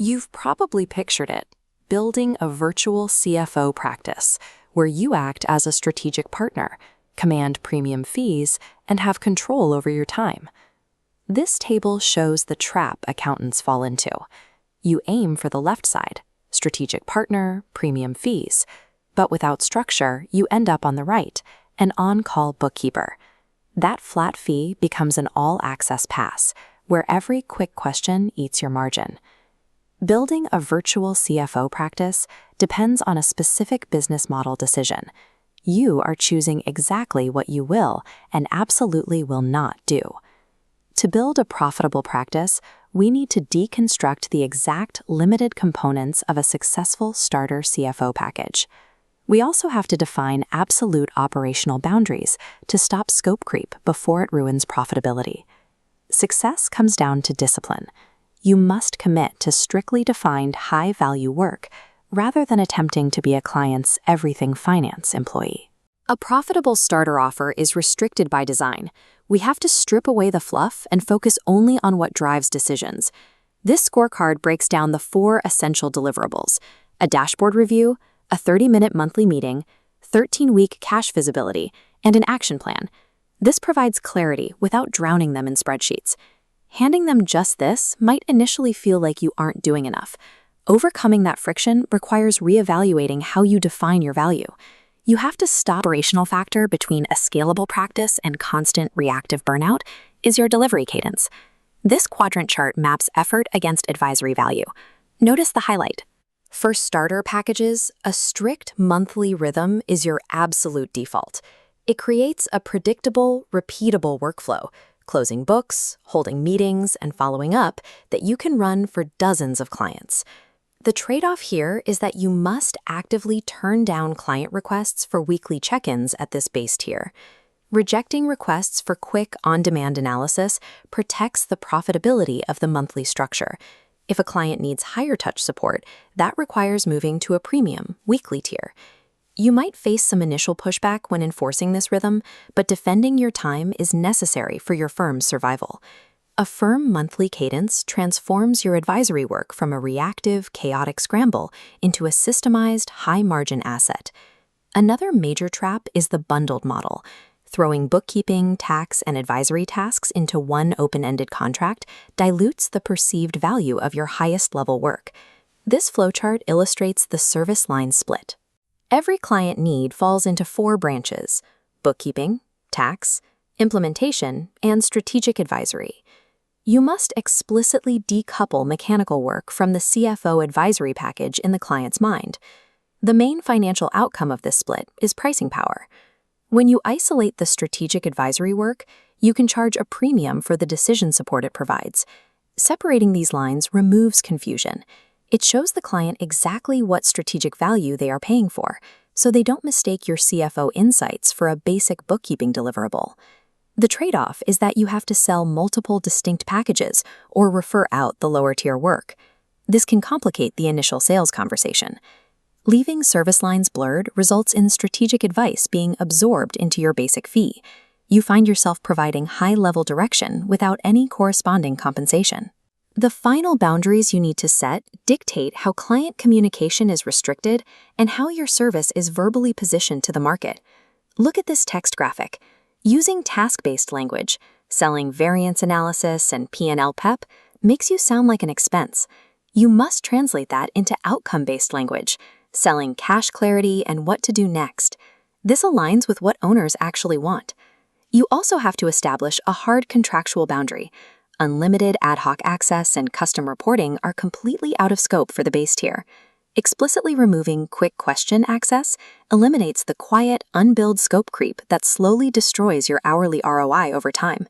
You've probably pictured it, building a virtual CFO practice, where you act as a strategic partner, command premium fees, and have control over your time. This table shows the trap accountants fall into. You aim for the left side, strategic partner, premium fees, but without structure, you end up on the right, an on-call bookkeeper. That flat fee becomes an all-access pass, where every quick question eats your margin. Building a virtual CFO practice depends on a specific business model decision. You are choosing exactly what you will and absolutely will not do. To build a profitable practice, we need to deconstruct the exact limited components of a successful starter CFO package. We also have to define absolute operational boundaries to stop scope creep before it ruins profitability. Success comes down to discipline. You must commit to strictly defined high-value work rather than attempting to be a client's everything finance employee. A profitable starter offer is restricted by design. We have to strip away the fluff and focus only on what drives decisions. This scorecard breaks down the 4 essential deliverables: a dashboard review, a 30-minute monthly meeting, 13-week cash visibility, and an action plan. This provides clarity without drowning them in spreadsheets. Handing them just this might initially feel like you aren't doing enough. Overcoming that friction requires reevaluating how you define your value. You have to stop the operational factor between a scalable practice and constant reactive burnout is your delivery cadence. This quadrant chart maps effort against advisory value. Notice the highlight. For starter packages, a strict monthly rhythm is your absolute default. It creates a predictable, repeatable workflow, closing books, holding meetings, and following up that you can run for dozens of clients. The trade-off here is that you must actively turn down client requests for weekly check-ins at this base tier. Rejecting requests for quick, on-demand analysis protects the profitability of the monthly structure. If a client needs higher-touch support, that requires moving to a premium, weekly tier. You might face some initial pushback when enforcing this rhythm, but defending your time is necessary for your firm's survival. A firm monthly cadence transforms your advisory work from a reactive, chaotic scramble into a systemized, high-margin asset. Another major trap is the bundled model. Throwing bookkeeping, tax, and advisory tasks into one open-ended contract dilutes the perceived value of your highest-level work. This flowchart illustrates the service line split. Every client need falls into 4 branches: bookkeeping, tax, implementation, and strategic advisory. You must explicitly decouple mechanical work from the CFO advisory package in the client's mind. The main financial outcome of this split is pricing power. When you isolate the strategic advisory work, you can charge a premium for the decision support it provides. Separating these lines removes confusion. It shows the client exactly what strategic value they are paying for, so they don't mistake your CFO insights for a basic bookkeeping deliverable. The trade-off is that you have to sell multiple distinct packages or refer out the lower-tier work. This can complicate the initial sales conversation. Leaving service lines blurred results in strategic advice being absorbed into your basic fee. You find yourself providing high-level direction without any corresponding compensation. The final boundaries you need to set dictate how client communication is restricted and how your service is verbally positioned to the market. Look at this text graphic. Using task-based language, selling variance analysis and P&L PEP makes you sound like an expense. You must translate that into outcome-based language, selling cash clarity and what to do next. This aligns with what owners actually want. You also have to establish a hard contractual boundary. Unlimited ad hoc access and custom reporting are completely out of scope for the base tier. Explicitly removing quick question access eliminates the quiet, unbilled scope creep that slowly destroys your hourly ROI over time.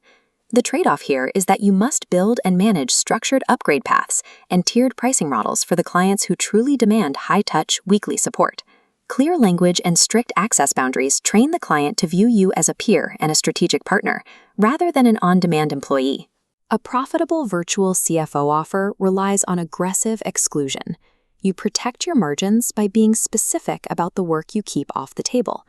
The trade-off here is that you must build and manage structured upgrade paths and tiered pricing models for the clients who truly demand high-touch, weekly support. Clear language and strict access boundaries train the client to view you as a peer and a strategic partner, rather than an on-demand employee. A profitable virtual CFO offer relies on aggressive exclusion. You protect your margins by being specific about the work you keep off the table.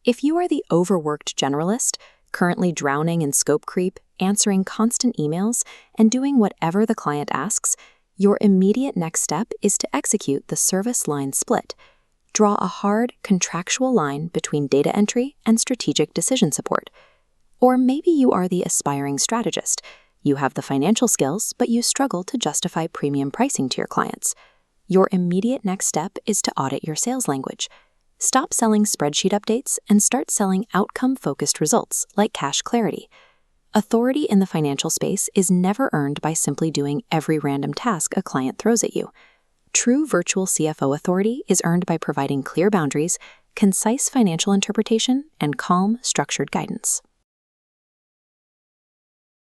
If you are the overworked generalist, currently drowning in scope creep, answering constant emails, and doing whatever the client asks, Your immediate next step is to execute the service line split. Draw a hard, contractual line between data entry and strategic decision support. Or maybe you are the aspiring strategist. You have the financial skills, but you struggle to justify premium pricing to your clients. Your immediate next step is to audit your sales language. Stop selling spreadsheet updates and start selling outcome-focused results like cash clarity. Authority in the financial space is never earned by simply doing every random task a client throws at you. True virtual CFO authority is earned by providing clear boundaries, concise financial interpretation, and calm, structured guidance.